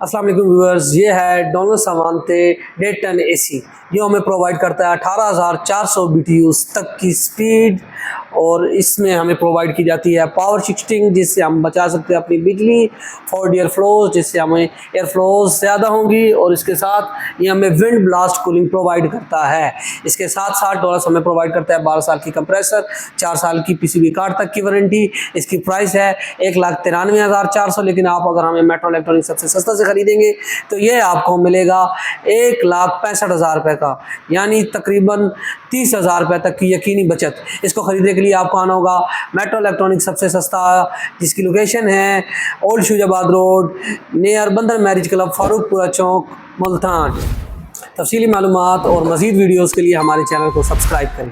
अस्सलाम वालेकुम व्यूअर्स, ये है डोनो समानते डेट 10 AC। ये हमें प्रोवाइड करता है 18,400 BTUs तक की स्पीड और इसमें हमें प्रोवाइड की जाती है पावर शिफ्टिंग, जिससे हम बचा सकते हैं अपनी बिजली, फॉर एयर फ्लोज, जिससे हमें एयर फ्लोज ज़्यादा होंगी। और इसके साथ ये हमें विंड ब्लास्ट कूलिंग प्रोवाइड करता है। इसके साथ साथ डॉलर्स हमें प्रोवाइड करता है 12 साल की कंप्रेसर, 4 साल की PCB कार्ड तक की वारंटी। इसकी प्राइस है 1,93,400, लेकिन आप अगर हमें मेट्रो इलेक्ट्रॉनिक सबसे सस्ता से खरीदेंगे तो ये आपको मिलेगा 1,65,000 रुपये का, यानी तकरीबन 30,000 रुपये तक की यकीनी बचत। इसको खरीदने के लिए आपको आना होगा मेट्रो इलेक्ट्रॉनिक सबसे सस्ता, जिसकी लोकेशन है ओल्ड शुजाबाद रोड नियर बंदर मैरिज क्लब, फारूकपुरा चौक, मुल्तान। तफसीली मालूमात और मज़ीद वीडियोज़ के लिए हमारे चैनल को सब्सक्राइब करें।